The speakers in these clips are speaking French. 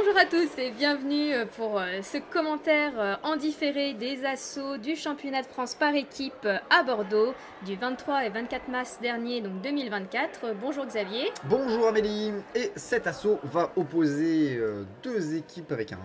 Bonjour à tous et bienvenue pour ce commentaire en différé des assauts du championnat de France par équipe à Bordeaux du 23 et 24 mars dernier, donc 2024. Bonjour Xavier. Bonjour Amélie. Et cet assaut va opposer deux équipes avec un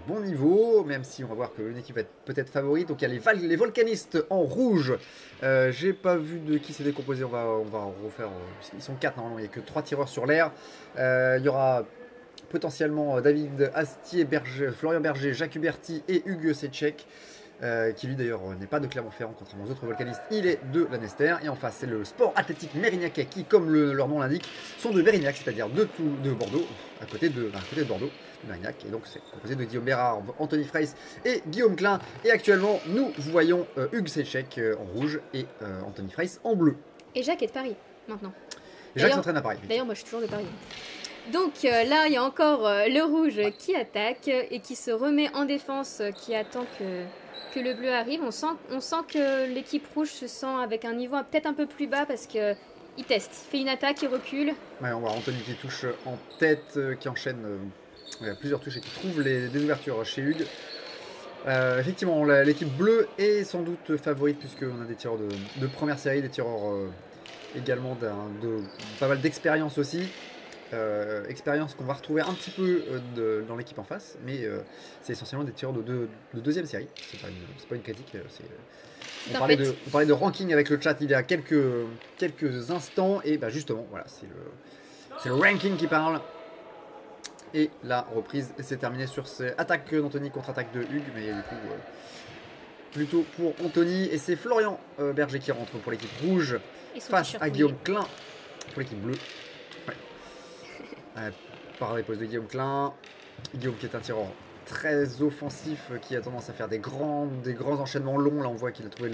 bon niveau, même si on va voir qu'une équipe va être peut-être favorite. Donc il y a les volcanistes en rouge. J'ai pas vu de qui s'est décomposé, on va refaire. Ils sont 4 normalement, il n'y a que 3 tireurs sur l'air. Il y aura potentiellement David Astier, Florian Berger, Jacques Huberti et Hugues Secek, qui lui d'ailleurs n'est pas de Clermont-Ferrand contrairement aux autres volcanistes, il est de Lanester. Et en face c'est le Sport Athlétique Mérignacais qui, comme leur nom l'indique, sont de Mérignac, c'est-à-dire de Bordeaux, à côté de Bordeaux, de Mérignac. Et donc c'est composé de Guillaume Bérard, Anthony Freys et Guillaume Klein. Et actuellement nous voyons Hugues Secek en rouge et Anthony Freys en bleu. Et Jacques est de Paris maintenant. Jacques s'entraîne à Paris. D'ailleurs moi je suis toujours de Paris. Donc là, il y a encore le rouge qui attaque et qui se remet en défense, qui attend que le bleu arrive. On sent que l'équipe rouge se sent avec un niveau peut-être un peu plus bas parce qu'il teste. Il fait une attaque, il recule. Ouais, on voit Anthony qui touche en tête, qui enchaîne plusieurs touches et qui trouve des ouvertures chez Hugues. Effectivement, l'équipe bleue est sans doute favorite puisqu'on a des tireurs de première série, des tireurs également de pas mal d'expérience aussi. Expérience qu'on va retrouver un petit peu dans l'équipe en face, mais c'est essentiellement des tireurs de deuxième série. C'est pas une critique. On parlait de ranking avec le chat il y a quelques instants, et bah justement, voilà, c'est le ranking qui parle. Et la reprise s'est terminée sur ces attaques d'Anthony contre attaque de Hugues, mais du coup plutôt pour Anthony, et c'est Florian Berger qui rentre pour l'équipe rouge face à Guillaume Klein pour l'équipe bleue. Par les postes de Guillaume Klein. Guillaume qui est un tireur très offensif, qui a tendance à faire des grands enchaînements longs. Là on voit qu'il a trouvé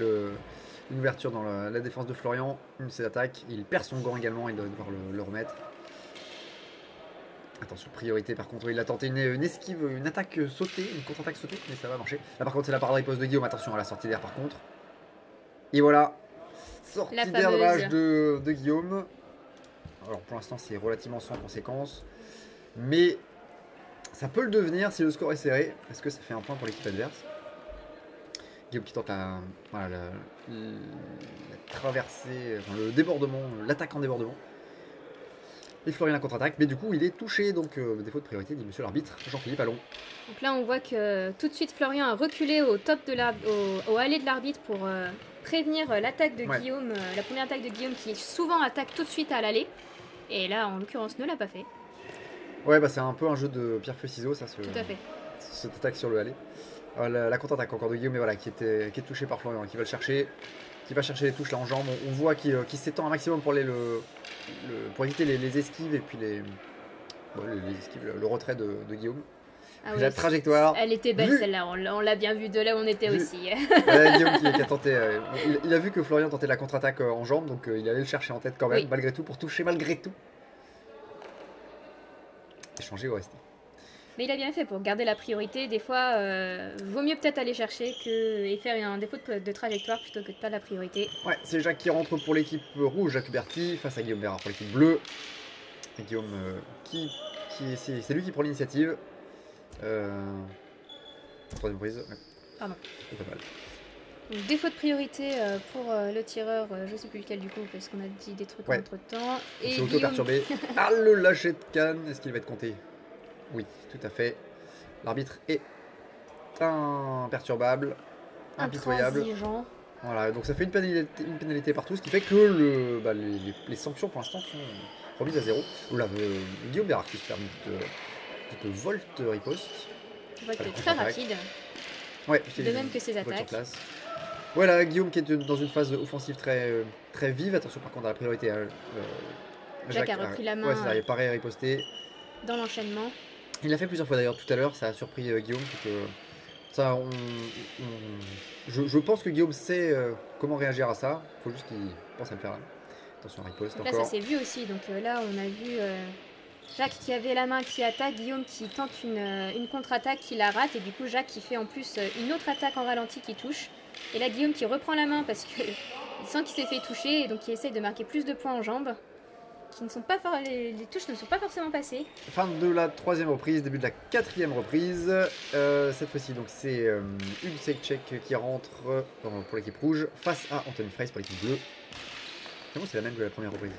une ouverture dans la défense de Florian, une de ses attaques. Il perd son gant également, il doit devoir le remettre. Attention, priorité par contre, il a tenté une esquive, une attaque sautée, une contre-attaque sautée, mais ça va marcher. Là par contre c'est la parade riposte de Guillaume, attention à la sortie d'air par contre. Et voilà, sortie d'air de Guillaume. Alors pour l'instant c'est relativement sans conséquence, mais ça peut le devenir si le score est serré. Est-ce que ça fait un point pour l'équipe adverse? Guillaume qui tente la traversée, enfin, le débordement, l'attaque en débordement. Et Florian la contre-attaque, mais du coup il est touché, donc défaut de priorité dit monsieur l'arbitre Jean-Philippe Allon. Donc là on voit que tout de suite Florian a reculé au top au allée de l'arbitre pour prévenir l'attaque de Guillaume, la première attaque de Guillaume qui souvent attaque tout de suite à l'allée. Et là, en l'occurrence, ne l'a pas fait. Ouais, bah c'est un peu un jeu de pierre-feu-ciseaux, ça. Tout à fait. Cette attaque sur le aller. La contre-attaque encore de Guillaume, mais voilà, qui est touché par Florian, qui va le chercher, qui va chercher les touches là en jambes. On voit qu'il s'étend un maximum pour pour éviter les esquives et puis les esquives, le retrait de Guillaume. Ah oui, la trajectoire. Elle était belle celle-là, on l'a bien vu de là où on était aussi. Guillaume qui a tenté. Il a vu que Florian tentait la contre-attaque en jambes, donc il allait le chercher en tête quand même, malgré tout, pour toucher malgré tout. Échanger ou rester. Mais il a bien fait pour garder la priorité. Des fois, vaut mieux peut-être aller chercher et faire un défaut de trajectoire plutôt que de perdre la priorité. Ouais, c'est Jacques qui rentre pour l'équipe rouge, Jacques Huberti, face à Guillaume Bérard pour l'équipe bleue. Et Guillaume c'est lui qui prend l'initiative. Troisième prise. Ouais. Pardon. C'est pas mal. Donc, défaut de priorité pour le tireur, je sais plus lequel du coup, parce qu'on a dit des trucs entre temps. Et c'est auto-perturbé. Ah, le lâcher de canne, est-ce qu'il va être compté? Oui, tout à fait. L'arbitre est imperturbable, impitoyable. Intransigeant. Voilà, donc ça fait une pénalité partout, ce qui fait que les sanctions pour l'instant sont remises à zéro. Là, Guillaume Bérard qui se permet de volte riposte. Volte très rapide. Ouais, de même que ses attaques. Voilà, Guillaume qui est dans une phase offensive très vive. Attention par contre à la priorité. Jacques a repris la main. Ouais, c'est pareil à riposter. Dans l'enchaînement. Il l'a fait plusieurs fois d'ailleurs tout à l'heure, ça a surpris Guillaume. Ça, je pense que Guillaume sait comment réagir à ça. Il faut juste qu'il pense à le faire là. Attention à riposte donc encore. Là ça s'est vu aussi, donc là on a vu Jacques qui avait la main qui attaque, Guillaume qui tente une contre-attaque qui la rate, et du coup Jacques qui fait en plus une autre attaque en ralenti qui touche. Et là Guillaume qui reprend la main parce qu'il sent qu'il s'est fait toucher et donc il essaye de marquer plus de points en jambes. qui ne sont pas les touches ne sont pas forcément passées. Fin de la 3e reprise, début de la 4e reprise. Cette fois-ci, donc c'est Hugues Sekchek qui rentre pour l'équipe rouge face à Anthony Freys pour l'équipe bleue. C'est la même que la première reprise.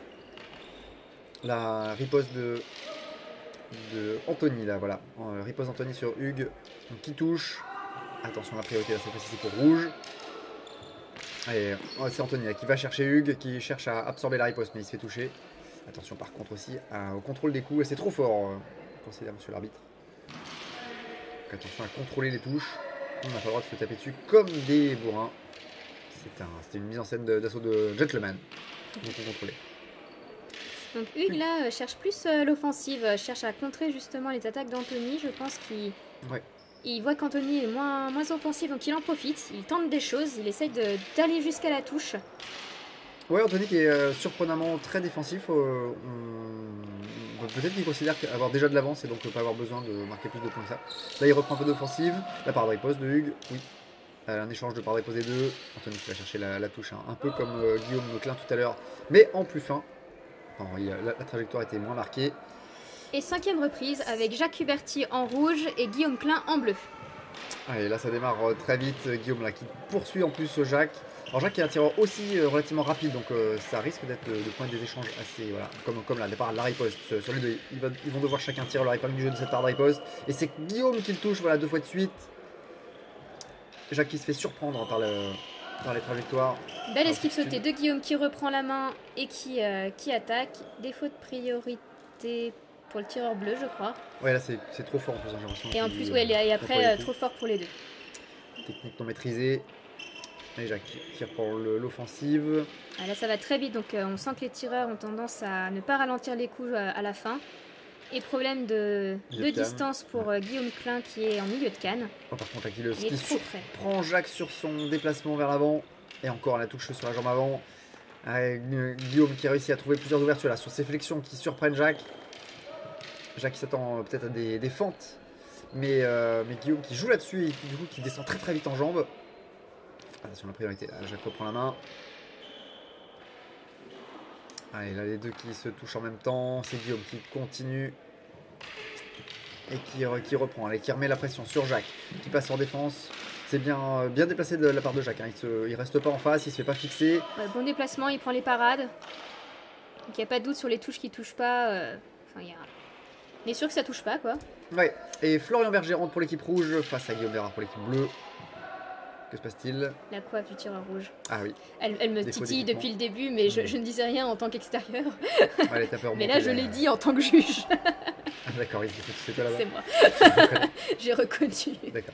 La riposte de Anthony là, voilà. Riposte Anthony sur Hugues, donc, qui touche. Attention, la priorité là, cette fois-ci c'est pour rouge. Et c'est Anthony là, qui va chercher Hugues, qui cherche à absorber la riposte, mais il se fait toucher. Attention par contre aussi au contrôle des coups, c'est trop fort, considère monsieur l'arbitre. Attention à contrôler les touches, on n'a pas le droit de se taper dessus comme des bourrins. C'était une mise en scène d'assaut de gentleman, donc on contrôlait. Donc Hugues là cherche plus l'offensive, cherche à contrer justement les attaques d'Anthony. Je pense qu'il il voit qu'Anthony est moins offensif, donc il en profite, il tente des choses, il essaye d'aller jusqu'à la touche. Ouais, Anthony qui est surprenamment très défensif. Peut-être qu'il considère avoir déjà de l'avance et donc pas avoir besoin de marquer plus de points que ça. Là, il reprend un peu d'offensive. La part de riposte de Hugues, oui. Un échange de part de riposte des deux. Anthony qui va chercher la touche, un peu comme Guillaume Leclerc tout à l'heure, mais en plus fin. Enfin, la trajectoire était moins marquée. Et 5e reprise avec Jacques Huberty en rouge et Guillaume Klein en bleu. Allez, là ça démarre très vite, Guillaume là qui poursuit en plus Jacques. Alors Jacques est un tireur aussi relativement rapide, donc ça risque d'être le point des échanges assez, voilà, comme là, départ la riposte sur les deux. Ils vont devoir chacun tirer leur épingle du jeu de cette part de riposte. Et c'est Guillaume qui le touche, voilà, 2 fois de suite. Jacques qui se fait surprendre par les trajectoires. Belle esquive sautée de Guillaume qui reprend la main et qui attaque. Défaut de priorité pour le tireur bleu, je crois. Ouais, là c'est trop fort en plus, j'ai l'impression. Et en plus, ouais, et après, trop fort pour les deux. Technique non maîtrisée. Et Jacques qui reprend l'offensive. Ah, là, ça va très vite, donc on sent que les tireurs ont tendance à ne pas ralentir les coups à la fin. Et problème de distance pour Guillaume Klein qui est en milieu de canne. Oh, par contre, qui surprend Jacques sur son déplacement vers l'avant. Et encore la touche sur la jambe avant. Guillaume qui réussit à trouver plusieurs ouvertures là sur ses flexions qui surprennent Jacques. Jacques qui s'attend peut-être à des fentes. Mais Guillaume qui joue là-dessus et du coup qui descend très très vite en jambes. Attention, la priorité, là, Jacques reprend la main. Allez, là les deux qui se touchent en même temps. C'est Guillaume qui continue. Et qui reprend, allez, qui remet la pression sur Jacques. Qui passe en défense. C'est bien déplacé de la part de Jacques. Hein. Il reste pas en face, il se fait pas fixer. Ouais, bon déplacement, il prend les parades. Donc il n'y a pas de doute sur les touches qui touchent pas. On est sûr que ça touche pas, quoi. Ouais, et Florian Berger rentre pour l'équipe rouge face à Guillaume Bérard pour l'équipe bleue. Que se passe-t-il? La coiffe du tireur rouge. Ah oui. Elle me titille depuis le début, mais je ne disais rien en tant qu'extérieur. Ouais, mais là, je l'ai dit en tant que juge. Ah, d'accord, c'est toi là-bas. C'est moi. J'ai reconnu. D'accord.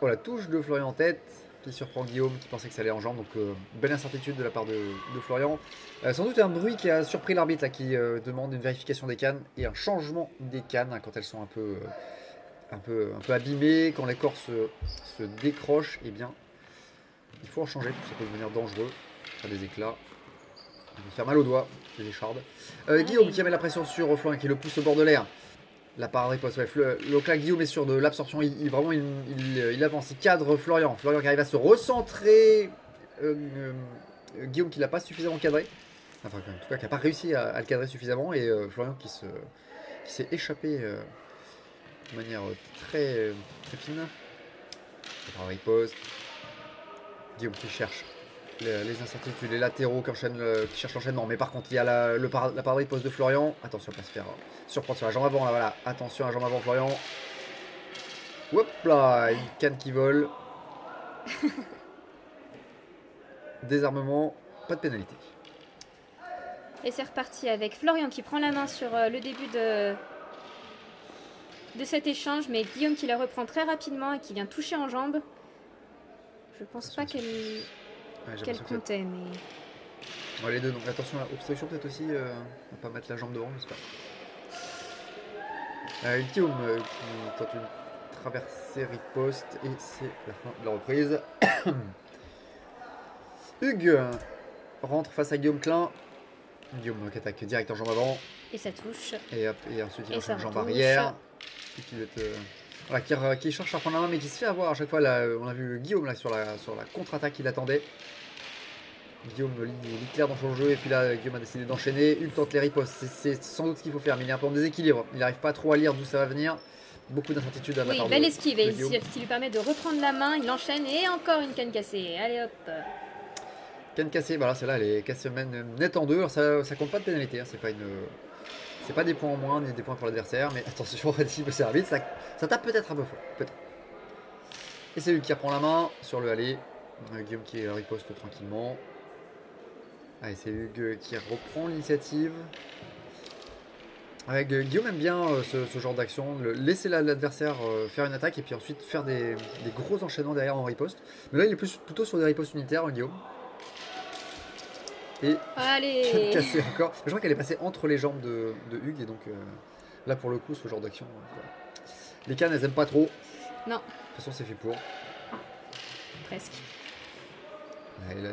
Oh, la touche de Florian en tête qui surprend Guillaume qui pensait que ça allait en jambe. Donc, belle incertitude de la part de Florian. Sans doute un bruit qui a surpris l'arbitre là, qui demande une vérification des cannes et un changement des cannes hein, quand elles sont un peu abîmées, quand les corps se décrochent, eh bien, il faut en changer, ça peut devenir dangereux, faire des éclats, faire mal aux doigts, des échardes. Guillaume qui met la pression sur Florian qui le pousse au bord de l'air. La part riposte, ouais, donc là Guillaume est sûr de l'absorption, il avance, il cadre Florian qui arrive à se recentrer, Guillaume qui l'a pas suffisamment cadré, enfin en tout cas qui n'a pas réussi à le cadrer suffisamment, et Florian qui s'est échappé de manière très fine. La part riposte, Guillaume qui cherche les incertitudes, les latéraux qui cherchent l'enchaînement, mais par contre il y a la part de riposte de Florian. Attention à ne pas se faire surprendre sur la jambe avant, là, voilà. Attention à la jambe avant Florian. Hop là, une canne qui vole. Désarmement, pas de pénalité. Et c'est reparti avec Florian qui prend la main sur le début de cet échange, mais Guillaume qui la reprend très rapidement et qui vient toucher en jambe. Je pense pas qu'elle comptait, mais... Ouais, les deux, donc attention à l'obstruction peut-être aussi, on va pas mettre la jambe devant, j'espère. Guillaume qui tente une traversée riposte et c'est la fin de la reprise. Hugues rentre face à Guillaume Klein. Guillaume qui attaque direct en jambe avant. Et ça touche. Et ensuite il enchaîne jambe arrière. Et qui cherche à prendre la main mais qui se fait avoir à chaque fois. Là, on a vu Guillaume là, sur la contre-attaque qu'il attendait. Guillaume lit clair dans son jeu et puis là Guillaume a décidé d'enchaîner. Hugues tente les ripostes, c'est sans doute ce qu'il faut faire, mais il est un peu en déséquilibre. Il n'arrive pas trop à lire d'où ça va venir. Beaucoup d'incertitudes à la part belle de esquive et Guillaume. qui lui permet de reprendre la main. Il enchaîne et encore une canne cassée. Allez hop. Canne cassée, voilà, celle-là elle est cassée net en deux. Alors ça compte pas de pénalité, hein, c'est pas des points en moins ni des points pour l'adversaire, mais attention, si peut servir, ça tape peut-être un peu fort. Peut-être. Et c'est lui qui reprend la main sur le aller. Guillaume qui riposte tranquillement. Allez, c'est Hugues qui reprend l'initiative. Guillaume aime bien ce genre d'action, laisser l'adversaire faire une attaque et puis ensuite faire des gros enchaînements derrière en riposte. Mais là il est plutôt sur des ripostes unitaires, Guillaume. Et allez, cassé encore. Je crois qu'elle est passée entre les jambes de Hugues et donc là pour le coup ce genre d'action. Voilà. Les cannes elles aiment pas trop. Non. De toute façon c'est fait pour. Presque. Allez, là.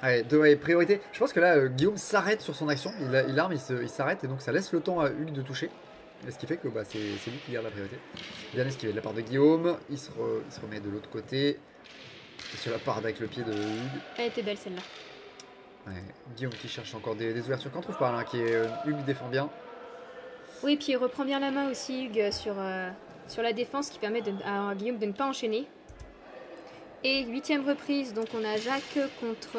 Allez, priorité. Je pense que là, Guillaume s'arrête sur son action. Il arme, il s'arrête et donc ça laisse le temps à Hugues de toucher. Et ce qui fait que bah, c'est lui qui garde la priorité. Bien esquivé de la part de Guillaume. Il se remet de l'autre côté. Et sur la part avec le pied de Hugues. Elle était belle celle-là. Ouais, Guillaume qui cherche encore des ouvertures qu'on trouve pas là. Hugues défend bien. Oui, puis il reprend bien la main aussi, Hugues, sur la défense qui permet à Guillaume de ne pas enchaîner. Et 8ème reprise, donc on a Jacques contre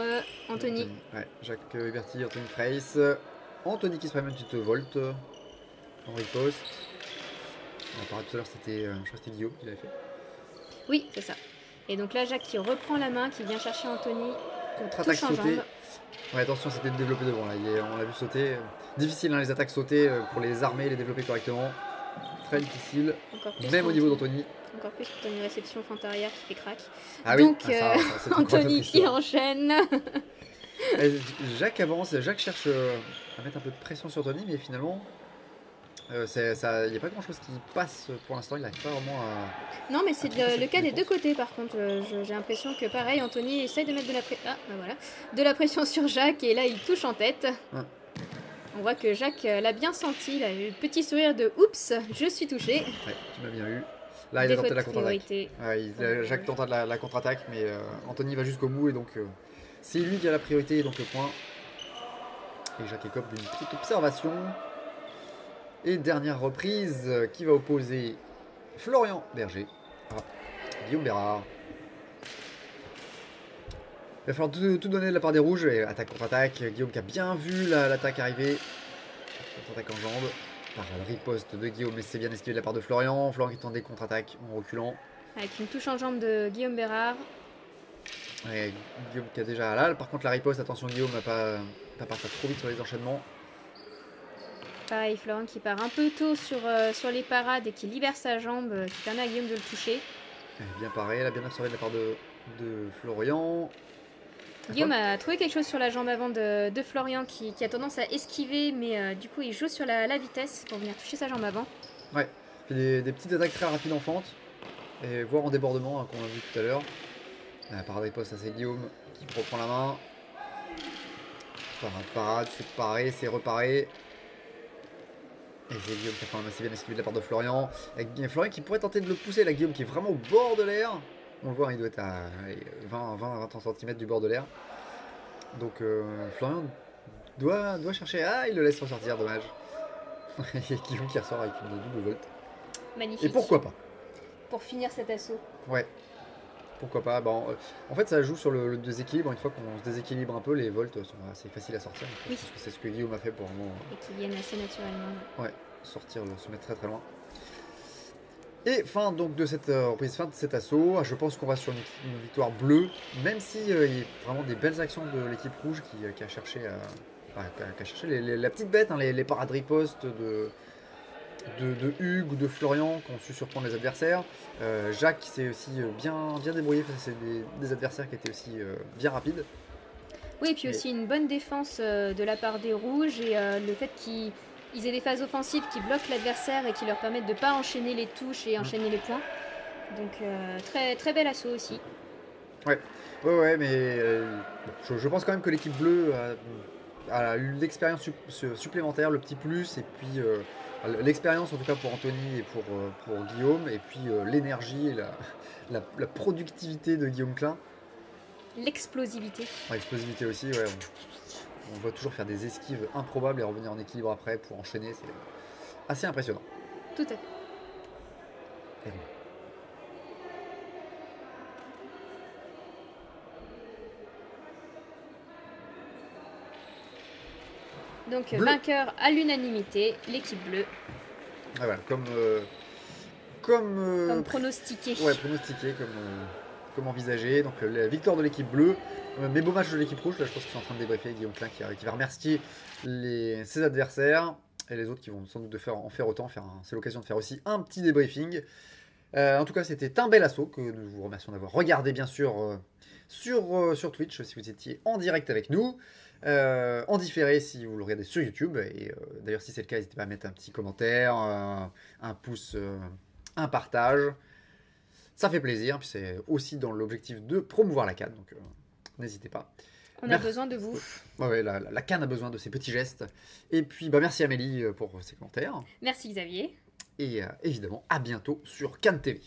Anthony. Ouais, Jacques Huberti, Anthony Freis. Anthony qui se prend une petite volte en riposte. Tout à l'heure c'était, je crois que c'était Guillaume qui l'avait fait. Oui, c'est ça. Et donc là, Jacques qui reprend la main, qui vient chercher Anthony. Contre-attaque sautée. Ouais, attention, c'était de développer devant là. On l'a vu sauter. Difficile, hein, les attaques sautées pour les armer, les développer correctement. Très difficile. Même au niveau d'Anthony. Encore plus quand on a une réception fente arrière qui fait crack. Ah donc, oui, Anthony qui enchaîne. Jacques avance, Jacques cherche à mettre un peu de pression sur Anthony, mais finalement, il n'y a pas grand chose qui passe pour l'instant. Il n'arrive pas vraiment à. Non, mais c'est le cas des deux côtés par contre. J'ai l'impression que pareil, Anthony essaye de mettre de la pression sur Jacques et là il touche en tête. Ouais. On voit que Jacques l'a bien senti, il a eu le petit sourire de oups, je suis touché. Ouais, tu m'as bien eu. Là, il a tenté la contre-attaque. Ouais, Jacques tente la contre-attaque, mais Anthony va jusqu'au bout et donc c'est lui qui a la priorité et donc le point. Et Jacques écope d'une petite observation. Et dernière reprise qui va opposer Florian Berger à Guillaume Bérard. Il va falloir tout donner de la part des rouges et attaque contre-attaque. Guillaume qui a bien vu l'attaque arriver. Contre-attaque en jambes. Par la riposte de Guillaume, mais c'est bien esquivé de la part de Florian. Florian qui tente des contre-attaques en reculant. Avec une touche en jambe de Guillaume Bérard. Ouais, Guillaume qui a déjà là. Par contre la riposte, attention Guillaume n'a pas partir trop vite sur les enchaînements. Pareil, Florian qui part un peu tôt sur les parades et qui libère sa jambe, qui permet à Guillaume de le toucher. Bien paré, elle a bien absorbé de la part de Florian. Guillaume a trouvé quelque chose sur la jambe avant de Florian qui a tendance à esquiver, mais du coup il joue sur la vitesse pour venir toucher sa jambe avant. Ouais, il fait des petites attaques très rapides en fente, et voire en débordement, hein, qu'on a vu tout à l'heure. Parade riposte, c'est Guillaume qui reprend la main. Parade, c'est paré, c'est reparé. Et c'est Guillaume qui a quand même assez bien esquivé de la part de Florian. Et Florian qui pourrait tenter de le pousser, là Guillaume qui est vraiment au bord de l'air. On le voit, il doit être à 20-30 cm du bord de l'air. Donc Florian doit chercher. Ah, il le laisse ressortir, dommage. Et Guillaume qui ressort avec une double volte. Magnifique. Et pourquoi pas? Pour finir cet assaut. Ouais. Pourquoi pas. Bon, en fait, ça joue sur le déséquilibre. Une fois qu'on se déséquilibre un peu, les volts sont assez faciles à sortir. Oui. Parce que c'est ce que Guillaume a fait pour un moment. Et qui viennent assez naturellement. Ouais, sortir, se mettre très très loin. Et fin donc de cette reprise, fin de cet assaut. Je pense qu'on va sur une victoire bleue, même si il y a vraiment des belles actions de l'équipe rouge qui a cherché la petite bête, hein, les parades ripostes de Hugues ou de Florian qui ont su surprendre les adversaires. Jacques qui s'est aussi bien débrouillé face à des adversaires qui étaient aussi bien rapides. Oui, et puis aussi une bonne défense de la part des rouges et le fait qu'ils aient des phases offensives qui bloquent l'adversaire et qui leur permettent de ne pas enchaîner les touches et enchaîner les points. Donc très, très bel assaut aussi. Ouais, mais je pense quand même que l'équipe bleue a eu l'expérience supplémentaire, le petit plus, et puis l'expérience en tout cas pour Anthony et pour Guillaume, et puis l'énergie et la productivité de Guillaume Klein. l'explosivité. L'explosivité aussi, ouais. On doit toujours faire des esquives improbables et revenir en équilibre après pour enchaîner. C'est assez impressionnant. Tout à fait. Et bon. Donc, Bleu. vainqueur à l'unanimité, l'équipe bleue, Ah, voilà, comme pronostiqué. ouais, pronostiqué, comme envisagé. Donc la victoire de l'équipe bleue, mais beau match de l'équipe rouge. Là, je pense qu'ils sont en train de débriefer. Guillaume Klein qui va remercier ses adversaires et les autres qui vont sans doute en faire autant. C'est l'occasion de faire aussi un petit débriefing. En tout cas, c'était un bel assaut que nous vous remercions d'avoir regardé, bien sûr, sur Twitch si vous étiez en direct avec nous. En différé si vous le regardez sur YouTube. Et d'ailleurs, si c'est le cas, n'hésitez pas à mettre un petit commentaire, un pouce, un partage. Ça fait plaisir. Puis c'est aussi dans l'objectif de promouvoir la CAN. Donc n'hésitez pas. On a besoin de vous. Ouais, la CAN a besoin de ces petits gestes. Et puis, merci Amélie pour ses commentaires. Merci Xavier. Et évidemment, à bientôt sur CAN TV.